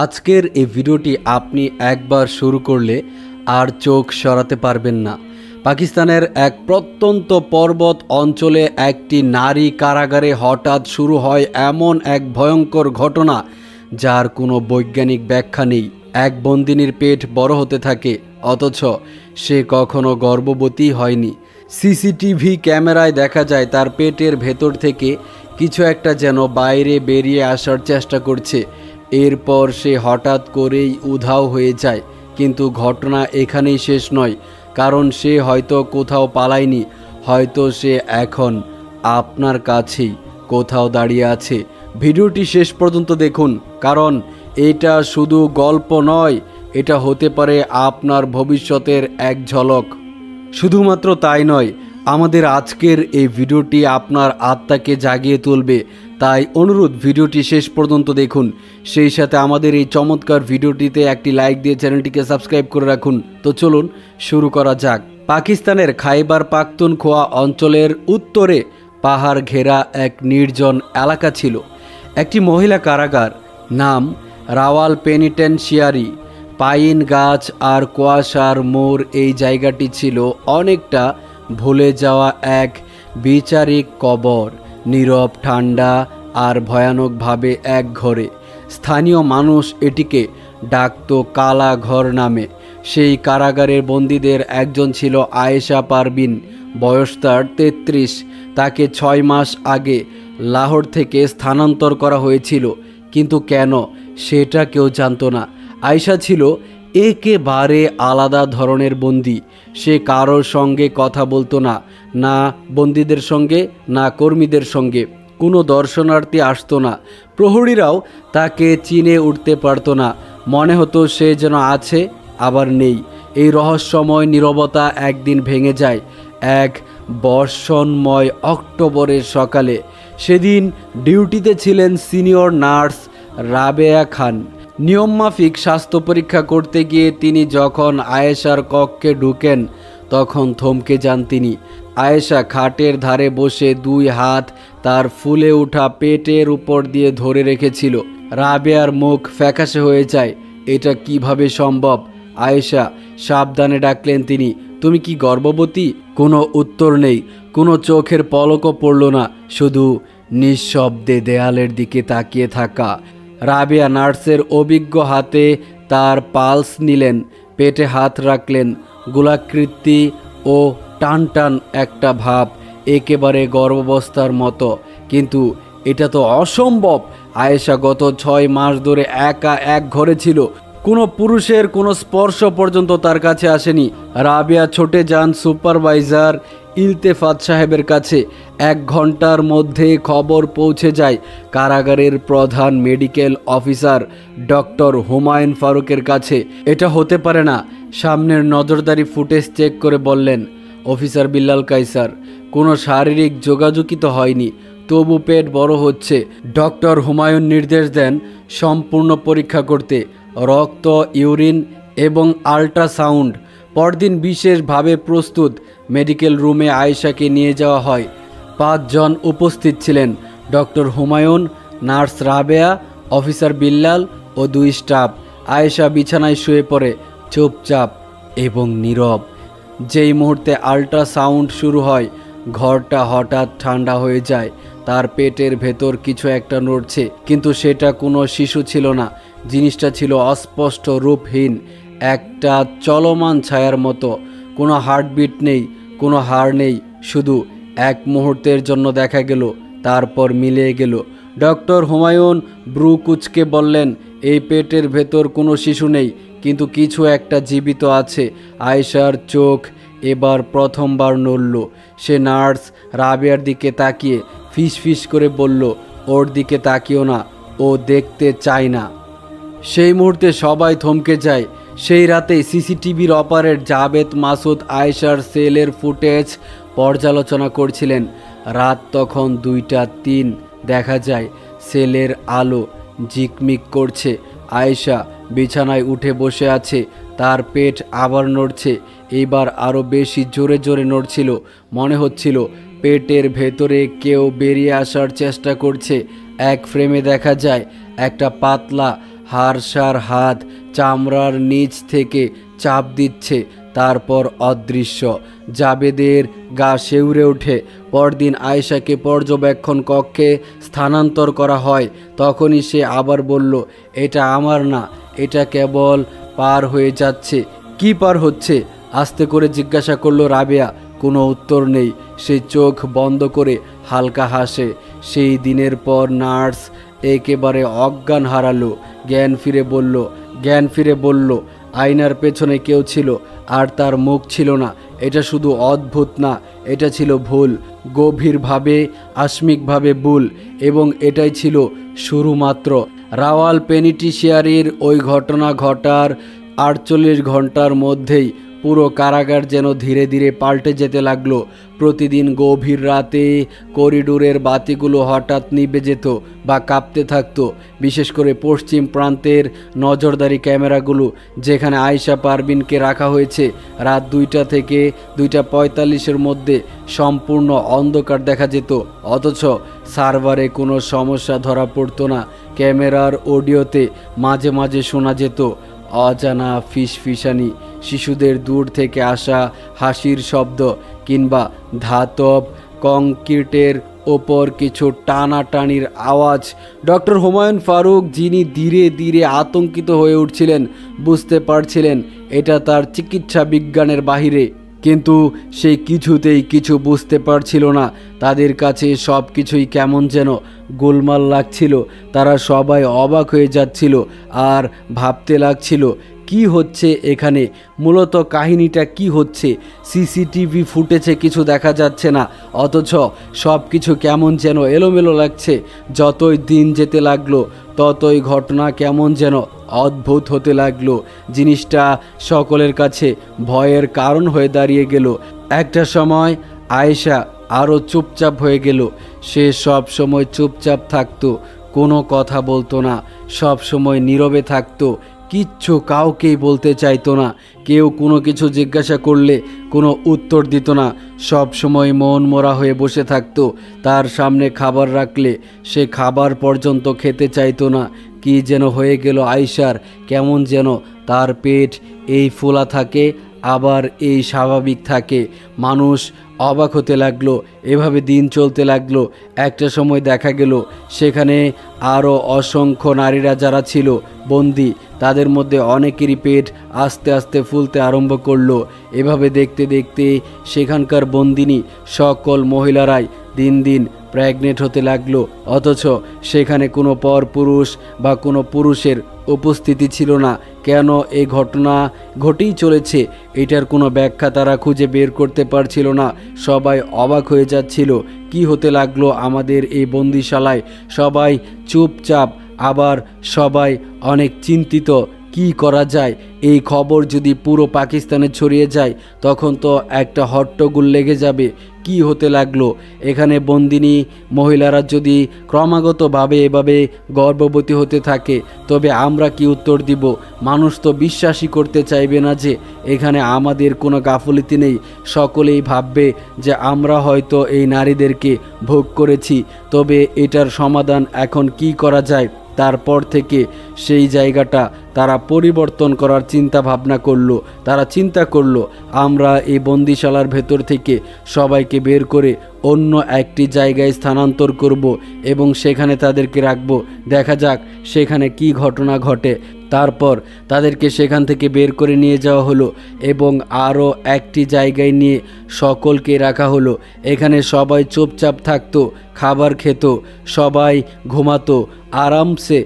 আজকের এই ভিডিওটি আপনি একবার শুরু করলে আর চোখ সরাতে পারবেন না। পাকিস্তানের এক প্রত্যন্ত পর্বত অঞ্চলে একটি নারী কারাগারে হঠাৎ শুরু হয় এমন এক ভয়ঙ্কর ঘটনা যার কোনো বৈজ্ঞানিক ব্যাখ্যা নেই। এক বন্দিনীর পেট বড় হতে থাকে, অথচ সে কখনো গর্ভবতী হয়নি। সিসিটিভি ক্যামেরায় দেখা যায় তার পেটের ভেতর থেকে কিছু একটা যেন বাইরে বেরিয়ে আসার চেষ্টা করছে। এরপর সে হঠাৎ করেই উধাও হয়ে যায়। কিন্তু ঘটনা এখানেই শেষ নয়, কারণ সে হয়তো কোথাও পালায়নি, হয়তো সে এখন আপনার কাছেই কোথাও দাঁড়িয়ে আছে। ভিডিওটি শেষ পর্যন্ত দেখুন, কারণ এটা শুধু গল্প নয়, এটা হতে পারে আপনার ভবিষ্যতের এক ঝলক। শুধুমাত্র তাই নয়, আমাদের আজকের এই ভিডিওটি আপনার আত্মাকে জাগিয়ে তুলবে। তাই অনুরোধ, ভিডিওটি শেষ পর্যন্ত দেখুন। সেই সাথে আমাদের এই চমৎকার ভিডিওটিতে একটি লাইক দিয়ে চ্যানেলটিকে সাবস্ক্রাইব করে রাখুন। তো চলুন শুরু করা যাক। পাকিস্তানের খাইবার পাখতুনখোয়া অঞ্চলের উত্তরে পাহাড় ঘেরা এক নির্জন এলাকা ছিল। একটি মহিলা কারাগার, নাম রাওয়াল পেনিটেনশিয়ারি। পাইন গাছ আর কুয়াশার মোড় এই জায়গাটি ছিল অনেকটা ভুলে যাওয়া এক বিচারিক কবর, নীরব, ঠান্ডা আর ভয়ানকভাবে এক ঘরে। স্থানীয় মানুষ এটিকে ডাকত কালা ঘর নামে। সেই কারাগারের বন্দীদের একজন ছিল আয়েশা পারভিন। বয়স তার 33। তাকে 6 মাস আগে লাহোর থেকে স্থানান্তর করা হয়েছিল, কিন্তু কেন সেটা কেউ জানতো না। আয়েশা ছিল একেবারে আলাদা ধরনের বন্দী। সে কারোর সঙ্গে কথা বলতো না, না বন্দীদের সঙ্গে, না কর্মীদের সঙ্গে। কোনো দর্শনার্থী আসতো না, প্রহরীরাও তাকে চিনে উঠতে পারতো না। মনে হতো সে যেন আছে আবার নেই। এই রহস্যময় নীরবতা একদিন ভেঙে যায় এক বর্ষণময় অক্টোবরের সকালে। সেদিন ডিউটিতে ছিলেন সিনিয়র নার্স রাবেয়া খান। নিয়মমাফিক স্বাস্থ্য পরীক্ষা করতে গিয়ে তিনি যখন আয়েশার কক্ষে ঢুকেন, তখন থমকে যান তিনি। আয়েশা খাটের ধারে বসে 2 হাত তার ফুলে ওঠা পেটের উপর দিয়ে ধরে রেখেছিল। রাবেয়ার মুখ ফ্যাকাশে হয়ে যায়। এটা কিভাবে সম্ভব? আয়েশা, সাবধানে ডাকলেন তিনি। তুমি কি গর্ভবতী? কোনো উত্তর নেই, কোনো চোখের পলকও পড়ল না, শুধু নিঃশব্দে দেয়ালের দিকে তাকিয়ে থাকা। রাবেয়া নার্সের অভিজ্ঞ হাতে তার পালস নিলেন, পেটে হাত রাখলেন। গোলাকৃতি ও টানটান একটা ভাব, একেবারে গর্ভাবস্থার মতো। কিন্তু এটা তো অসম্ভব। আয়েশা গত 6 মাস ধরে একা এক ঘরে ছিল। কোনো পুরুষের কোনো স্পর্শ পর্যন্ত তার কাছে আসেনি। রাবেয়া ছুটে যান সুপারভাইজার ইলতেফাত সাহেবের কাছে। 1 ঘন্টার মধ্যে খবর পৌঁছে যায় কারাগারের প্রধান মেডিকেল অফিসার ডক্টর হুমায়ুন ফারুকের কাছে। এটা হতে পারে না। সামনের নজরদারি ফুটেজ চেক করে বললেন অফিসার বিল্লাল কায়সার, কোনো শারীরিক যোগাযোগই তো হয়নি, তবু পেট বড় হচ্ছে। ডক্টর হুমায়ুন নির্দেশ দেন সম্পূর্ণ পরীক্ষা করতে, রক্ত, ইউরিন এবং আল্ট্রাসাউন্ড। পরদিন বিশেষভাবে প্রস্তুত মেডিকেল রুমে আয়েশাকে নিয়ে যাওয়া হয়। 5 জন উপস্থিত ছিলেন, doctor Humayun, nurse Rabeya, officer Billal ও 2 স্টাফ। আয়েশা বিছানায় শুয়ে পড়ে, চুপচাপ এবং নীরব। যেই মুহূর্তে আল্ট্রাসাউন্ড শুরু হয়, ঘরটা হঠাৎ ঠান্ডা হয়ে যায়। তার পেটের ভেতর কিছু একটা নড়ছে, কিন্তু সেটা কোনো শিশু ছিল না। জিনিসটা ছিল অস্পষ্ট, রূপহীন, একটা চলমান ছায়ার মতো। কোনো হার্টবিট নেই, কোনো হাড় নেই, শুধু এক মুহূর্তের জন্য দেখা গেল, তারপর মিলিয়ে গেল। ডক্টর হুমায়ুন ব্রু কুচকে বললেন, এই পেটের ভেতর কোনো শিশু নেই, কিন্তু কিছু একটা জীবিত আছে। আয়েশার চোখ এবার প্রথমবার নড়ল। সে নার্স রাবেয়ার দিকে তাকিয়ে ফিসফিস করে বলল, ওর দিকে তাকিও না, ও দেখতে চায় না। সেই মুহূর্তে সবাই থমকে যায়। সেই রাতেই সিসিটিভির অপারেটর জাভেদ মাসুদ আয়েশার সেলের ফুটেজ পর্যালোচনা করছিলেন। রাত তখন 2টা 3। দেখা যায় সেলের আলো ঝিকমিক করছে। আয়েশা বিছানায় উঠে বসে আছে, তার পেট আবার নড়ছে। এইবার আরও বেশি জোরে জোরে নড়ছিল। মনে হচ্ছিল পেটের ভেতরে কেউ বেরিয়ে আসার চেষ্টা করছে। এক ফ্রেমে দেখা যায় একটা পাতলা হাড়সার হাত চামড়ার নিচ থেকে চাপ দিচ্ছে, তারপর অদৃশ্য। জাবেদের গা শিউরে ওঠে। পরদিন আয়েশাকে পর্যবেক্ষণ কক্ষে স্থানান্তর করা হয়। তখনই সে আবার বলল, এটা আমার না, এটা কেবল পার হয়ে যাচ্ছে। কি পার হচ্ছে? আস্তে করে জিজ্ঞাসা করলো রাবেয়া। কোনো উত্তর নেই। সে চোখ বন্ধ করে হালকা হাসে। সেই দিনের পর নার্স একেবারে অজ্ঞান হারালো। জ্ঞান ফিরে বলল, আয়নার পেছনে কেউ ছিল, আর তার মুখ ছিল না। এটা শুধু অদ্ভুত না, এটা ছিল ভুল, গভীরভাবে আসমিকভাবে ভুল। এবং এটাই ছিল শুরু মাত্র। রাওয়াল পেনিটেন্সিয়ারির ওই ঘটনা ঘটার 48 ঘন্টার মধ্যেই পুরো কারাগার যেন ধীরে ধীরে পাল্টে যেতে লাগলো। প্রতিদিন গভীর রাতে করিডোরের বাতিগুলো হঠাৎ নিভে যেত বা কাঁপতে থাকতো। বিশেষ করে পশ্চিম প্রান্তের নজরদারি ক্যামেরাগুলো, যেখানে আয়েশা পারভিনকে রাখা হয়েছে, রাত 2টা থেকে 2:45-এর মধ্যে সম্পূর্ণ অন্ধকার দেখা যেত। অথচ সার্ভারে কোনো সমস্যা ধরা পড়তো না। ক্যামেরার অডিওতে মাঝে মাঝে শোনা যেত অজানা ফিসফিসানি, শিশুদের দূর থেকে আসা হাসির শব্দ, কিংবা ধাতব কংক্রিটের ওপর কিছু টানাটানির আওয়াজ। ডক্টর হুমায়ুন ফারুক, যিনি ধীরে ধীরে আতঙ্কিত হয়ে উঠছিলেন, বুঝতে পারছিলেন এটা তার চিকিৎসা বিজ্ঞানের বাহিরে। কিন্তু সে কিছুতেই কিছু বুঝতে পারছিল না। তাদের কাছে সব কিছুই কেমন যেন গোলমাল লাগছিল। তারা সবাই অবাক হয়ে যাচ্ছিল আর ভাবতে লাগছিল, কি হচ্ছে এখানে? মূলত কাহিনীটা কি হচ্ছে? সিসিটিভি ফুটেজে কিছু দেখা যাচ্ছে না, অথচ সব কিছু কেমন যেন এলোমেলো লাগছে। যতই দিন যেতে লাগলো, ততই ঘটনা কেমন যেন অদ্ভুত হতে লাগলো। জিনিসটা সকলের কাছে ভয়ের কারণ হয়ে দাঁড়িয়ে গেল। একটা সময় আয়েশা আরও চুপচাপ হয়ে গেল। সে সব সময় চুপচাপ থাকতো, কোনো কথা বলতো না, সব সময় নীরবে থাকতো, কিচ্ছু কাউকেই বলতে চাইতো না। কেউ কোনো কিছু জিজ্ঞাসা করলে কোনো উত্তর দিত না। সব সময় মন মরা হয়ে বসে থাকতো। তার সামনে খাবার রাখলে সে খাবার পর্যন্ত খেতে চাইতো না। কি যেন হয়ে গেল আয়েশার। কেমন যেন তার পেট এই ফোলা থাকে, আবার এই স্বাভাবিক থাকে। মানুষ অবাক হতে লাগলো। এভাবে দিন চলতে লাগলো। একটা সময় দেখা গেল সেখানে আরও অসংখ্য নারীরা যারা ছিল বন্দি, তাদের মধ্যে অনেকেরই পেট আস্তে আস্তে ফুলতে আরম্ভ করলো। এভাবে দেখতে দেখতে সেখানকার বন্দিনী সকল মহিলারাই দিন দিন প্রেগনেন্ট হতে লাগলো। অথচ সেখানে কোনো পরপুরুষ বা কোনো পুরুষের উপস্থিতি ছিল না। কেন এই ঘটনা ঘটেই চলেছে, এটার কোনো ব্যাখ্যা তারা খুঁজে বের করতে পারছিল না। সবাই অবাক হয়ে যাচ্ছিল, কি হতে লাগলো আমাদের এই বন্দিশালায়। সবাই চুপচাপ, আবার সবাই অনেক চিন্তিত। কি করা যায়? এই খবর যদি পুরো পাকিস্তানে ছড়িয়ে যায়, তখন তো একটা হট্টগোল লেগে যাবে। কি হতে লাগলো এখানে? বন্দিনী মহিলারা যদি ক্রমাগতভাবে এভাবে গর্ভবতী হতে থাকে, তবে আমরা কি উত্তর দিব? মানুষ তো বিশ্বাসই করতে চাইবে না যে এখানে আমাদের কোনো গাফিলতি নেই। সকলেই ভাববে যে আমরা হয়তো এই নারীদেরকে ভোগ করেছি। তবে এটার সমাধান এখন কি করা যায়? তারপর থেকে সেই জায়গাটা তারা পরিবর্তন করার চিন্তা ভাবনা করলো। তারা চিন্তা করলো, আমরা এই বন্দিশালার ভেতর থেকে সবাইকে বের করে অন্য একটি জায়গায় স্থানান্তর করব এবং সেখানে তাদেরকে রাখব। দেখা যাক সেখানে কি ঘটনা ঘটে। তারপর তাদেরকে সেখান থেকে বের করে নিয়ে যাওয়া হলো এবং আরও একটি জায়গায় নিয়ে সকলকে রাখা হলো। এখানে সবাই চুপচাপ থাকতো, খাবার খেত, সবাই ঘুমাতো আরামসে,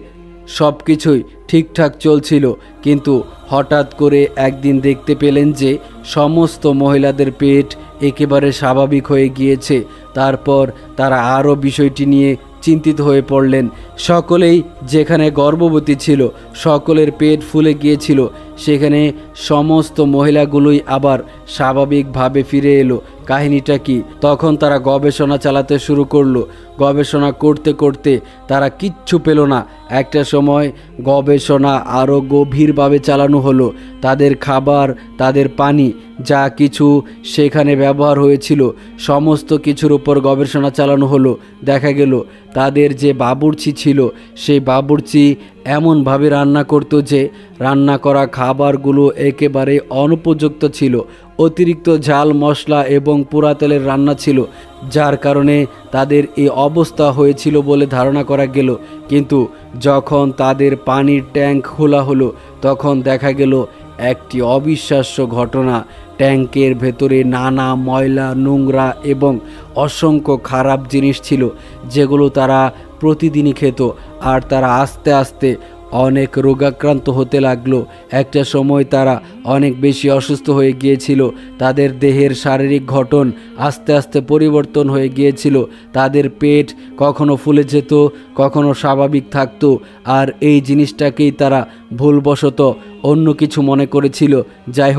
সব কিছুই ঠিকঠাক চলছিল। কিন্তু হঠাৎ করে একদিন দেখতে পেলেন যে সমস্ত মহিলাদের পেট একেবারে স্বাভাবিক হয়ে গিয়েছে। তারপর তারা আরও বিষয়টি নিয়ে চিন্তিত হয়ে পড়লেন। সকলেই যেখানে গর্ভবতী ছিল, সকলের পেট ফুলে গিয়েছিল, সেখানে সমস্ত মহিলাগুলোই আবার স্বাভাবিকভাবে ফিরে এলো। কাহিনীটা কি? তখন তারা গবেষণা চালাতে শুরু করলো। গবেষণা করতে করতে তারা কিচ্ছু পেল না। একটা সময় গবেষণা আরও গভীরভাবে চালানো হলো। তাদের খাবার, তাদের পানি, যা কিছু সেখানে ব্যবহার হয়েছিল সমস্ত কিছুর উপর গবেষণা চালানো হলো। দেখা গেল তাদের যে বাবুর্চি ছিল সেই বাবুর্চি এমনভাবে রান্না করতো যে রান্না করা খাবারগুলো একেবারে অনুপযুক্ত ছিল। অতিরিক্ত ঝাল মশলা এবং পোড়া তেলের রান্না ছিল, যার কারণে তাদের এই অবস্থা হয়েছিল বলে ধারণা করা গেল। কিন্তু যখন তাদের পানির ট্যাঙ্ক খোলা হলো তখন দেখা গেল একটি অবিশ্বাস্য ঘটনা। ট্যাঙ্কের ভেতরে নানা ময়লা, নোংরা এবং অসংখ্য খারাপ জিনিস ছিল, যেগুলো তারা প্রতিদিনই খেত। আর তারা আস্তে আস্তে অনেক রোগাক্রান্ত হতে লাগলো। একটা সময় তারা অনেক বেশি অসুস্থ হয়ে গিয়েছিল। তাদের দেহের শারীরিক গঠন আস্তে আস্তে পরিবর্তন হয়ে গিয়েছিল। তাদের পেট কখনো ফুলে যেত, কখনো স্বাভাবিক থাকতো। আর এই জিনিসটাকেই তারা ভুলবশত অন্য কিছু মনে করেছিল। যাই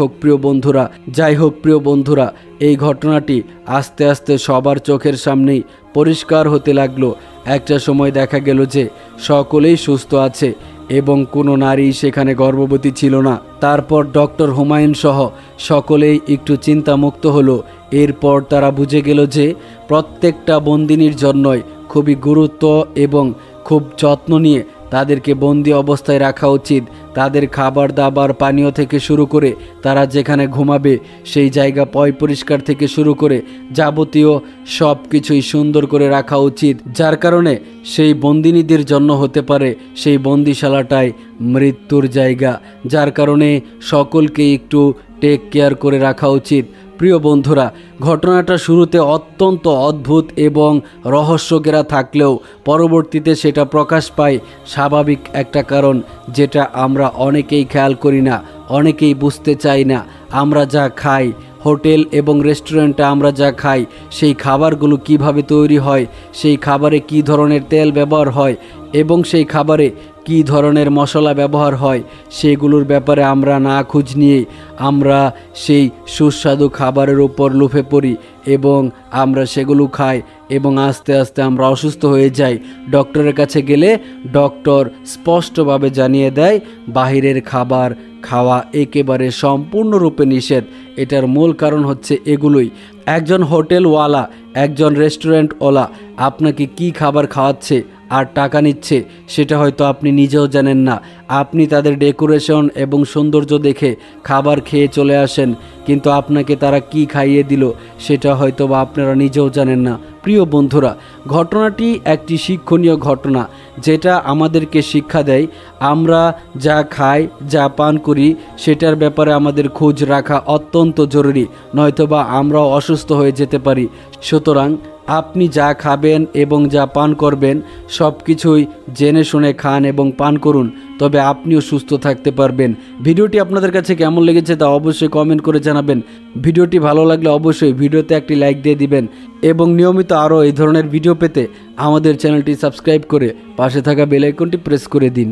হোক প্রিয় বন্ধুরা, এই ঘটনাটি আস্তে আস্তে সবার চোখের সামনেই পরিষ্কার হতে লাগলো। একটা সময় দেখা গেল যে সকলেই সুস্থ আছে এবং কোনো নারী সেখানে গর্ভবতী ছিল না। তারপর ডক্টর হুমায়ুন সহ সকলেই একটু চিন্তামুক্ত হলো। এরপর তারা বুঝে গেল যে প্রত্যেকটা বন্দিনীর জন্যই খুবই গুরুত্ব এবং খুব যত্ন নিয়ে তাদেরকে বন্দি অবস্থায় রাখা উচিত। তাদের খাবার দাবার, পানীয় থেকে শুরু করে তারা যেখানে ঘুমাবে সেই জায়গা পরিষ্কার থেকে শুরু করে যাবতীয় সব কিছুই সুন্দর করে রাখা উচিত, যার কারণে সেই বন্দিনীদের জন্য হতে পারে সেই বন্দিশালাটাই মৃত্যুর জায়গা। যার কারণে সকলকে একটু টেক কেয়ার করে রাখা উচিত। প্রিয় বন্ধুরা, ঘটনাটা শুরুতে অত্যন্ত অদ্ভুত এবং রহস্যঘেরা থাকলেও পরবর্তীতে সেটা প্রকাশ পায় স্বাভাবিক একটা কারণ, যেটা আমরা অনেকেই খেয়াল করি না, অনেকেই বুঝতে চাই না। আমরা যা খাই, হোটেল এবং রেস্টুরেন্টে আমরা যা খাই, সেই খাবারগুলো কিভাবে তৈরি হয়, সেই খাবারে কী ধরনের তেল ব্যবহার হয় এবং সেই খাবারে কী ধরনের মশলা ব্যবহার হয়, সেগুলোর ব্যাপারে আমরা না খোঁজ নিয়ে আমরা সেই সুস্বাদু খাবারের উপর লুফে পড়ি এবং আমরা সেগুলো খাই এবং আস্তে আস্তে আমরা অসুস্থ হয়ে যাই। ডক্টরের কাছে গেলে ডক্টর স্পষ্টভাবে জানিয়ে দেয় বাহিরের খাবার খাওয়া একেবারে সম্পূর্ণরূপে নিষেধ। এটার মূল কারণ হচ্ছে এগুলোই। একজন হোটেলওয়ালা, একজন রেস্টুরেন্টওয়ালা আপনাকে কি খাবার খাওয়াচ্ছে আর টাকা নিচ্ছে সেটা হয়তো আপনি নিজেও জানেন না। আপনি তাদের ডেকোরেশন এবং সৌন্দর্য দেখে খাবার খেয়ে চলে আসেন, কিন্তু আপনাকে তারা কি খাইয়ে দিল সেটা হয়তো বা আপনারা নিজেও জানেন না। প্রিয় বন্ধুরা, ঘটনাটি একটি শিক্ষণীয় ঘটনা, যেটা আমাদেরকে শিক্ষা দেয় আমরা যা খাই, যা পান করি সেটার ব্যাপারে আমাদের খোঁজ রাখা অত্যন্ত জরুরি, নয়তোবা আমরাও অসুস্থ হয়ে যেতে পারি। সুতরাং আপনি যা খাবেন এবং যা পান করবেন সব কিছুই জেনে শুনে খান এবং পান করুন, তবে আপনিও সুস্থ থাকতে পারবেন। ভিডিওটি আপনাদের কাছে কেমন লেগেছে তা অবশ্যই কমেন্ট করে জানাবেন। ভিডিওটি ভালো লাগলে অবশ্যই ভিডিওতে একটি লাইক দিয়ে দিবেন এবং নিয়মিত আরও এই ধরনের ভিডিও পেতে আমাদের চ্যানেলটি সাবস্ক্রাইব করে পাশে থাকা বেল আইকনটি প্রেস করে দিন।